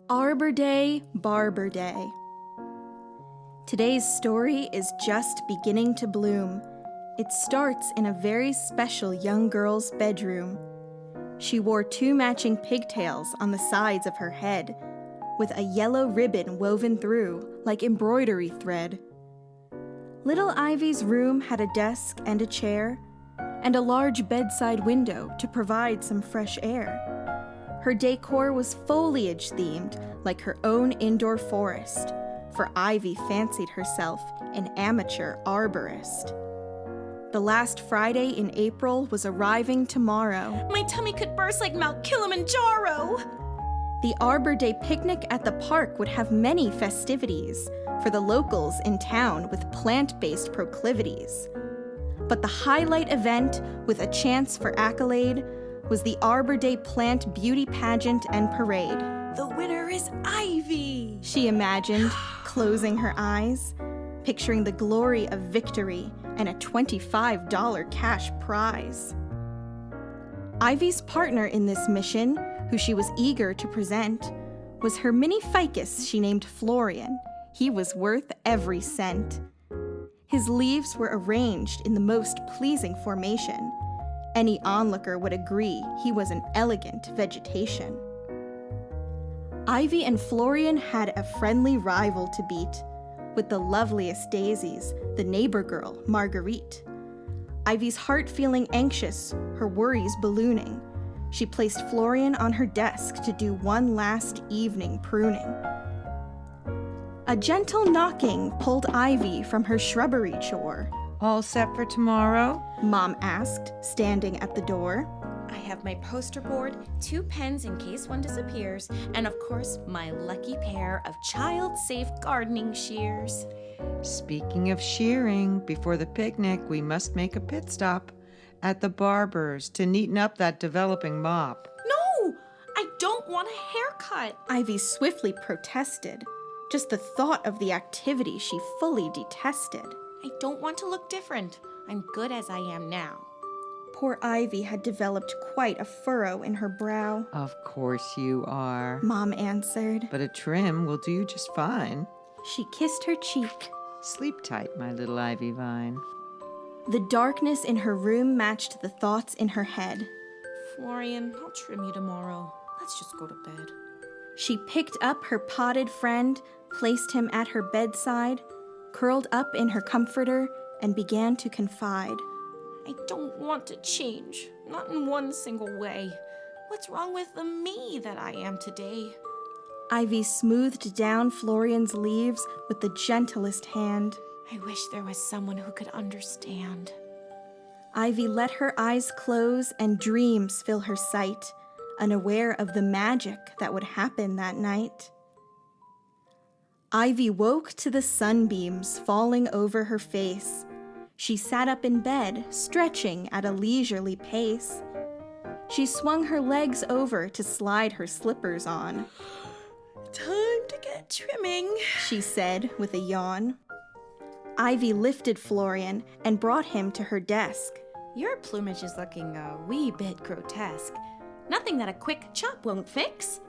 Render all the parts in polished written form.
Arbor Day Barber Day. Today's story is just beginning to bloom. It starts in a very special young girl's bedroom. She wore 2 matching pigtails on the sides of her head, with a yellow ribbon woven through like embroidery thread. Little Ivy's room had a desk and a chair, and a large bedside window to provide some fresh air. Her decor was foliage-themed, like her own indoor forest, for Ivy fancied herself an amateur arborist. The last Friday in April was arriving tomorrow. My tummy could burst like Mount Kilimanjaro! The Arbor Day picnic at the park would have many festivities for the locals in town with plant-based proclivities. But the highlight event, with a chance for accolade, was the Arbor Day Plant Beauty Pageant and Parade. The winner is Ivy! She imagined, closing her eyes, picturing the glory of victory and a $25 cash prize. Ivy's partner in this mission, who she was eager to present, was her mini ficus she named Florian. He was worth every cent. His leaves were arranged in the most pleasing formation. Any onlooker would agree he was an elegant vegetation. Ivy and Florian had a friendly rival to beat, with the loveliest daisies, the neighbor girl, Marguerite. Ivy's heart feeling anxious, her worries ballooning, she placed Florian on her desk to do one last evening pruning. A gentle knocking pulled Ivy from her shrubbery chore. All set for tomorrow? Mom asked, standing at the door. I have my poster board, 2 pens in case one disappears, and of course, my lucky pair of child-safe gardening shears. Speaking of shearing, before the picnic, we must make a pit stop at the barber's to neaten up that developing mop. No! I don't want a haircut! Ivy swiftly protested. Just the thought of the activity she fully detested. I don't want to look different. I'm good as I am now. Poor Ivy had developed quite a furrow in her brow. Of course you are. Mom answered. But a trim will do you just fine. She kissed her cheek. Sleep tight, my little ivy vine. The darkness in her room matched the thoughts in her head. Florian, I'll trim you tomorrow. Let's just go to bed. She picked up her potted friend, placed him at her bedside, curled up in her comforter, and began to confide. I don't want to change, not in one single way. What's wrong with the me that I am today? Ivy smoothed down Florian's leaves with the gentlest hand. I wish there was someone who could understand. Ivy let her eyes close and dreams fill her sight, unaware of the magic that would happen that night. Ivy woke to the sunbeams falling over her face. She sat up in bed, stretching at a leisurely pace. She swung her legs over to slide her slippers on. Time to get trimming, she said with a yawn. Ivy lifted Florian and brought him to her desk. Your plumage is looking a wee bit grotesque. Nothing that a quick chop won't fix.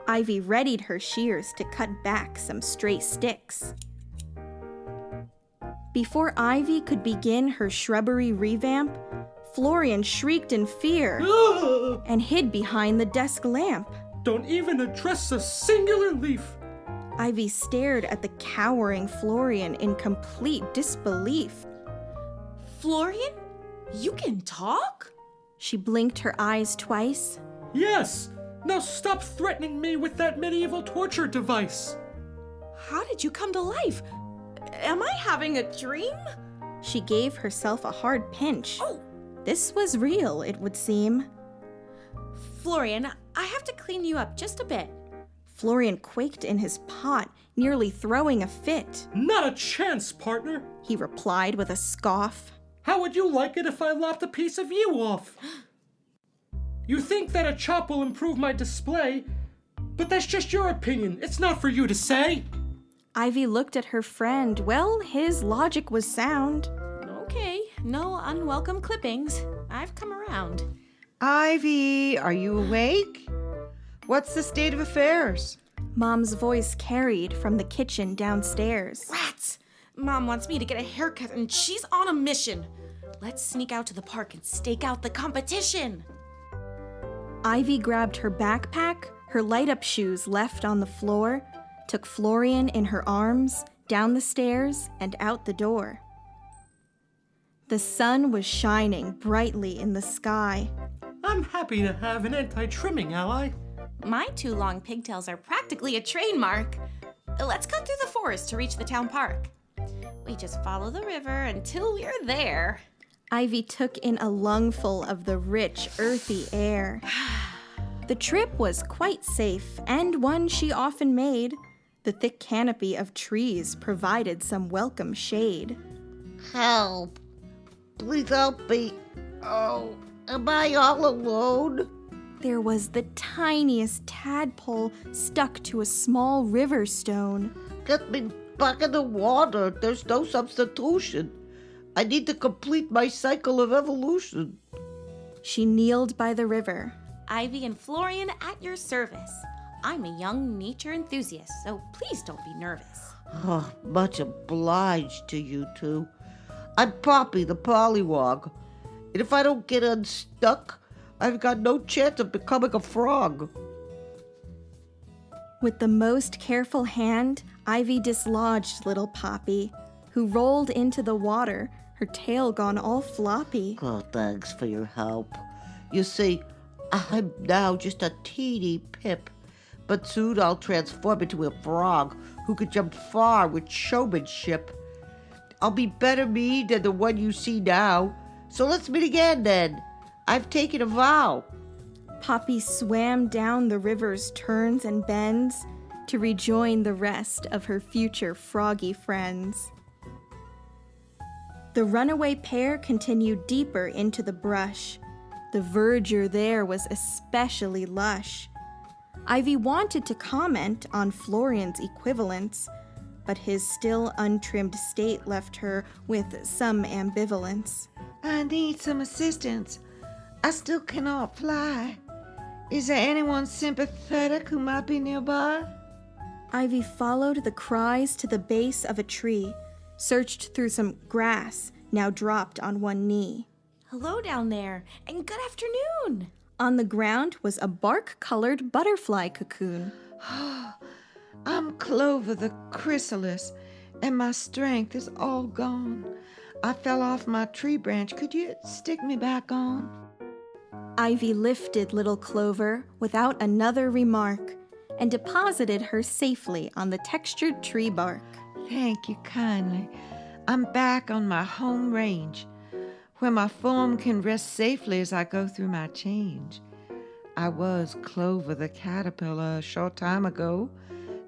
Ivy readied her shears to cut back some stray sticks. Before Ivy could begin her shrubbery revamp, Florian shrieked in fear and hid behind the desk lamp. Don't even address a singular leaf. Ivy stared at the cowering Florian in complete disbelief. Florian? You can talk? She blinked her eyes twice. Yes! Now stop threatening me with that medieval torture device. How did you come to life? Am I having a dream? She gave herself a hard pinch. Oh! This was real, it would seem. Florian, I have to clean you up just a bit. Florian quaked in his pot, nearly throwing a fit. Not a chance, partner. He replied with a scoff. How would you like it if I lopped a piece of you off? You think that a chop will improve my display, but that's just your opinion. It's not for you to say. Ivy looked at her friend. Well, his logic was sound. Okay, no unwelcome clippings. I've come around. Ivy, are you awake? What's the state of affairs? Mom's voice carried from the kitchen downstairs. Rats! Mom wants me to get a haircut and she's on a mission. Let's sneak out to the park and stake out the competition. Ivy grabbed her backpack, her light-up shoes left on the floor, took Florian in her arms, down the stairs, and out the door. The sun was shining brightly in the sky. I'm happy to have an anti-trimming ally. My 2 long pigtails are practically a trademark. Let's cut through the forest to reach the town park. We just follow the river until we're there. Ivy took in a lungful of the rich, earthy air. The trip was quite safe, and one she often made. The thick canopy of trees provided some welcome shade. Help. Please help me. Oh, am I all alone? There was the tiniest tadpole stuck to a small river stone. Get me back in the water. There's no substitution. I need to complete my cycle of evolution. She kneeled by the river. Ivy and Florian at your service. I'm a young nature enthusiast, so please don't be nervous. Oh, much obliged to you two. I'm Poppy, the pollywog. And if I don't get unstuck, I've got no chance of becoming a frog. With the most careful hand, Ivy dislodged little Poppy, who rolled into the water, her tail gone all floppy. Oh, thanks for your help. You see, I'm now just a teeny pip, but soon I'll transform into a frog who can jump far with showmanship. I'll be better me than the one you see now, so let's meet again then. I've taken a vow. Poppy swam down the river's turns and bends to rejoin the rest of her future froggy friends. The runaway pair continued deeper into the brush. The verdure there was especially lush. Ivy wanted to comment on Florian's equivalence, but his still untrimmed state left her with some ambivalence. I need some assistance. I still cannot fly. Is there anyone sympathetic who might be nearby? Ivy followed the cries to the base of a tree, searched through some grass, now dropped on one knee. Hello down there, and good afternoon. On the ground was a bark-colored butterfly cocoon. I'm Clover the chrysalis, and my strength is all gone. I fell off my tree branch. Could you stick me back on? Ivy lifted little Clover without another remark and deposited her safely on the textured tree bark. Thank you kindly. I'm back on my home range, where my form can rest safely as I go through my change. I was Clover the caterpillar a short time ago,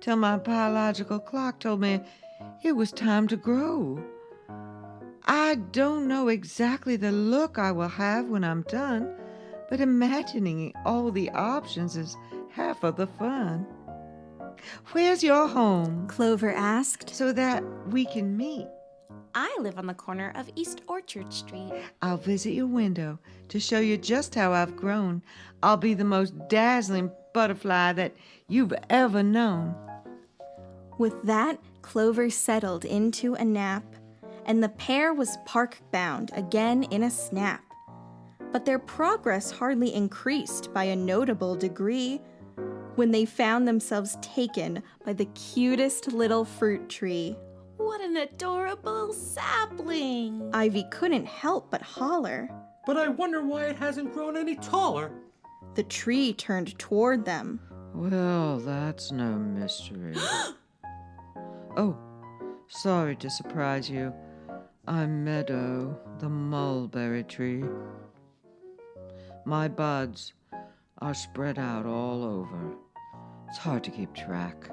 till my biological clock told me it was time to grow. I don't know exactly the look I will have when I'm done, but imagining all the options is half of the fun. Where's your home? Clover asked. So that we can meet. I live on the corner of East Orchard Street. I'll visit your window to show you just how I've grown. I'll be the most dazzling butterfly that you've ever known. With that, Clover settled into a nap, and the pair was park-bound again in a snap. But their progress hardly increased by a notable degree when they found themselves taken by the cutest little fruit tree. What an adorable sapling! Ivy couldn't help but holler. But I wonder why it hasn't grown any taller. The tree turned toward them. Well, that's no mystery. Oh, sorry to surprise you. I'm Meadow, the mulberry tree. My buds are spread out all over. It's hard to keep track.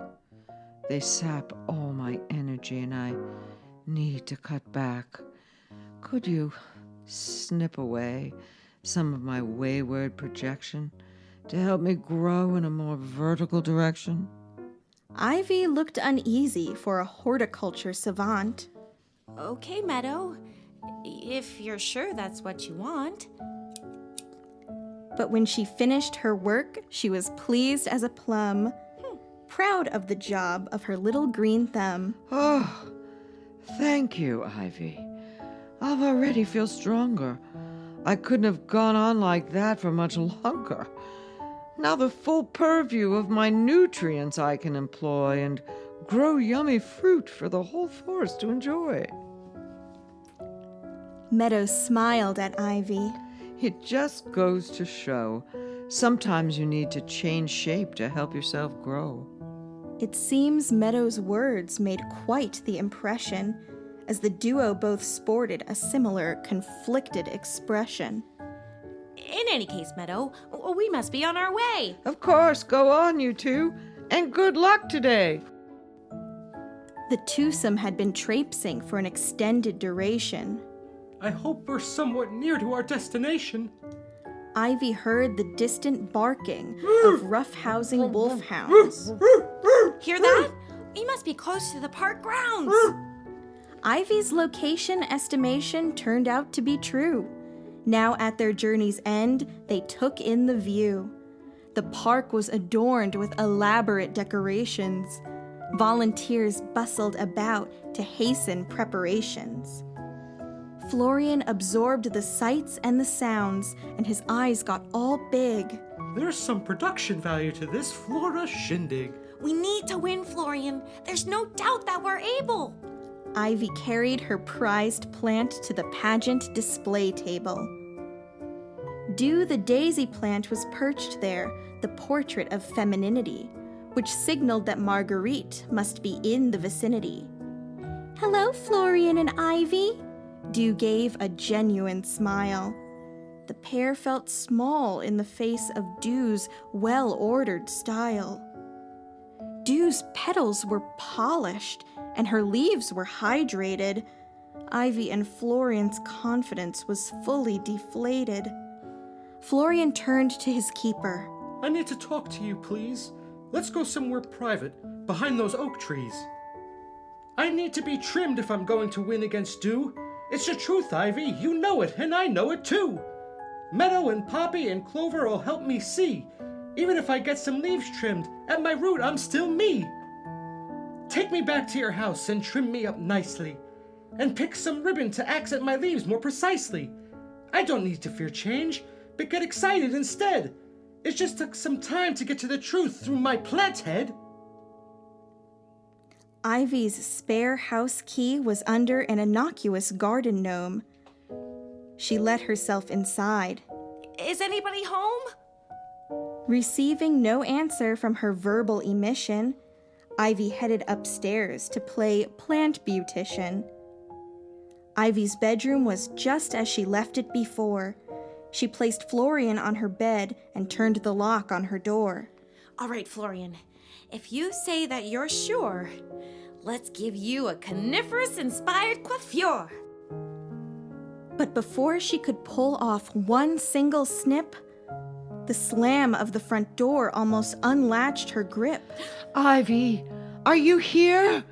They sap all my energy and I need to cut back. Could you snip away some of my wayward projection to help me grow in a more vertical direction? Ivy looked uneasy for a horticulture savant. Okay, Meadow. If you're sure that's what you want. But when she finished her work, she was pleased as a plum, proud of the job of her little green thumb. Oh, thank you, Ivy. I already feel stronger. I couldn't have gone on like that for much longer. Now the full purview of my nutrients I can employ and grow yummy fruit for the whole forest to enjoy. Meadow smiled at Ivy. It just goes to show, sometimes you need to change shape to help yourself grow. It seems Meadow's words made quite the impression, as the duo both sported a similar conflicted expression. In any case, Meadow, we must be on our way. Of course, go on, you two, and good luck today. The twosome had been traipsing for an extended duration. I hope we're somewhat near to our destination. Ivy heard the distant barking of rough-housing wolfhounds. Hear that? We must be close to the park grounds. Ivy's location estimation turned out to be true. Now at their journey's end, they took in the view. The park was adorned with elaborate decorations. Volunteers bustled about to hasten preparations. Florian absorbed the sights and the sounds, and his eyes got all big. There's some production value to this Flora shindig. We need to win, Florian. There's no doubt that we're able. Ivy carried her prized plant to the pageant display table. Dew the daisy plant was perched there, the portrait of femininity, which signaled that Marguerite must be in the vicinity. "Hello, Florian and Ivy." Dew gave a genuine smile. The pair felt small in the face of Dew's well-ordered style. Dew's petals were polished, and her leaves were hydrated. Ivy and Florian's confidence was fully deflated. Florian turned to his keeper. I need to talk to you, please. Let's go somewhere private, behind those oak trees. I need to be trimmed if I'm going to win against Dew. It's the truth, Ivy. You know it, and I know it too. Meadow and Poppy and Clover will help me see. Even if I get some leaves trimmed, at my root I'm still me. Take me back to your house and trim me up nicely. And pick some ribbon to accent my leaves more precisely. I don't need to fear change, but get excited instead. It just took some time to get to the truth through my plant head. Ivy's spare house key was under an innocuous garden gnome. She let herself inside. Is anybody home? Receiving no answer from her verbal emission, Ivy headed upstairs to play plant beautician. Ivy's bedroom was just as she left it before. She placed Florian on her bed and turned the lock on her door. All right, Florian. If you say that you're sure, let's give you a coniferous-inspired coiffure. But before she could pull off one single snip, the slam of the front door almost unlatched her grip. Ivy, are you here?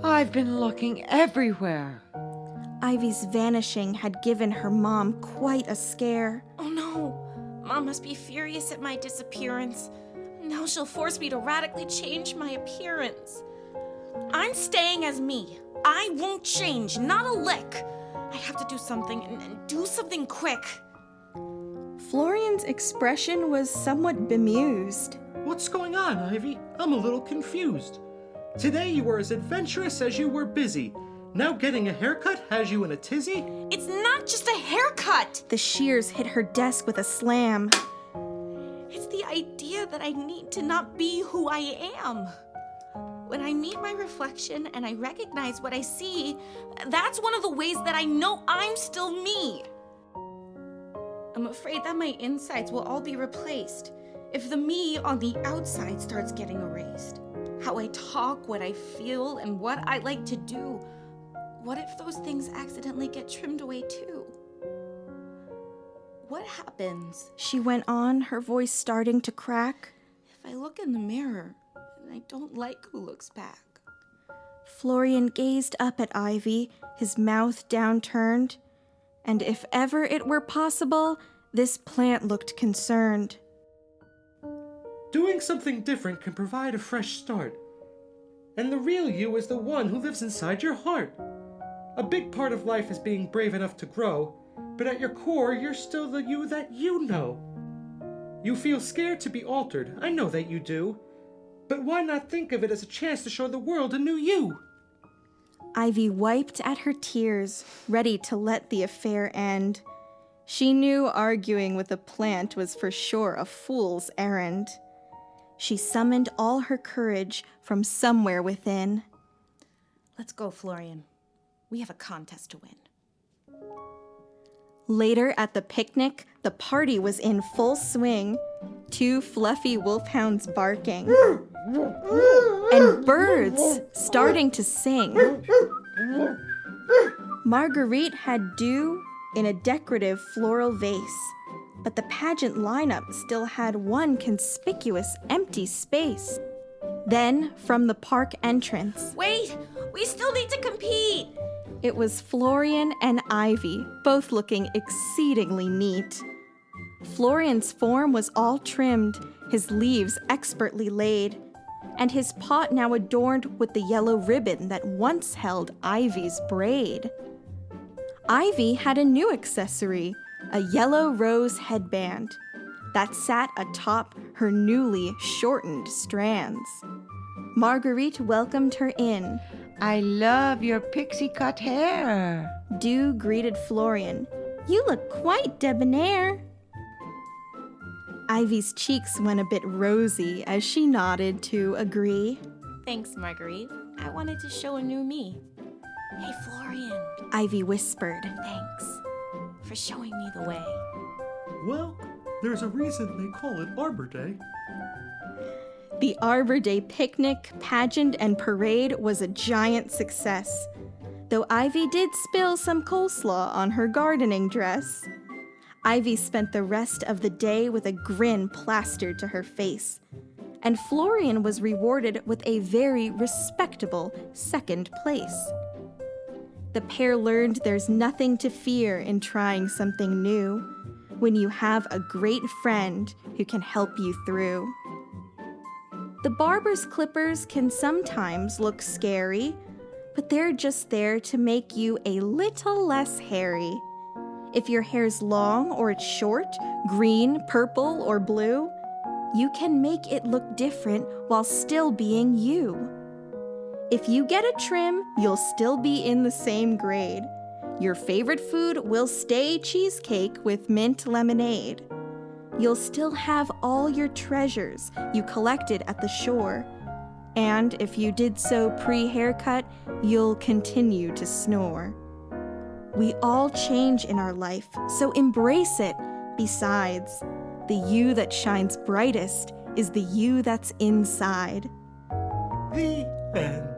I've been looking everywhere. Ivy's vanishing had given her mom quite a scare. Oh no, Mom must be furious at my disappearance. Now she'll force me to radically change my appearance. I'm staying as me. I won't change, not a lick. I have to do something, and do something quick. Florian's expression was somewhat bemused. What's going on, Ivy? I'm a little confused. Today you were as adventurous as you were busy. Now getting a haircut has you in a tizzy? It's not just a haircut! The shears hit her desk with a slam. It's the idea that I need to not be who I am. When I meet my reflection and I recognize what I see, that's one of the ways that I know I'm still me. I'm afraid that my insides will all be replaced if the me on the outside starts getting erased. How I talk, what I feel, and what I like to do. What if those things accidentally get trimmed away too? What happens? She went on, her voice starting to crack. If I look in the mirror and I don't like who looks back? Florian gazed up at Ivy, his mouth downturned, and if ever it were possible, This plant looked concerned. Doing something different can provide a fresh start. And the real you is the one who lives inside your heart. A big part of life is being brave enough to grow, but at your core, you're still the you that you know. You feel scared to be altered, I know that you do. But why not think of it as a chance to show the world a new you? Ivy wiped at her tears, ready to let the affair end. She knew arguing with a plant was for sure a fool's errand. She summoned all her courage from somewhere within. Let's go, Florian. We have a contest to win. Later at the picnic, the party was in full swing. 2 fluffy wolfhounds barking. And birds starting to sing. Marguerite had dew in a decorative floral vase, but the pageant lineup still had one conspicuous empty space. Then, from the park entrance, Wait! We still need to compete! it was Florian and Ivy, both looking exceedingly neat. Florian's form was all trimmed, his leaves expertly laid, and his pot now adorned with the yellow ribbon that once held Ivy's braid. Ivy had a new accessory, a yellow rose headband that sat atop her newly shortened strands. Marguerite welcomed her in. I love your pixie cut hair. Dew greeted Florian. You look quite debonair. Ivy's cheeks went a bit rosy as she nodded to agree. Thanks, Marguerite. I wanted to show a new me. Hey, Florian. Ivy whispered. Thanks for showing me the way. Well, there's a reason they call it Arbor Day. The Arbor Day picnic, pageant, and parade was a giant success, though Ivy did spill some coleslaw on her gardening dress. Ivy spent the rest of the day with a grin plastered to her face, and Florian was rewarded with a very respectable second place. The pair learned there's nothing to fear in trying something new when you have a great friend who can help you through. The barber's clippers can sometimes look scary, but they're just there to make you a little less hairy. If your hair's long or it's short, green, purple, or blue, you can make it look different while still being you. If you get a trim, you'll still be in the same grade. Your favorite food will stay cheesecake with mint lemonade. You'll still have all your treasures you collected at the shore. And if you did so pre-haircut, you'll continue to snore. We all change in our life, so embrace it. Besides, the you that shines brightest is the you that's inside. The end.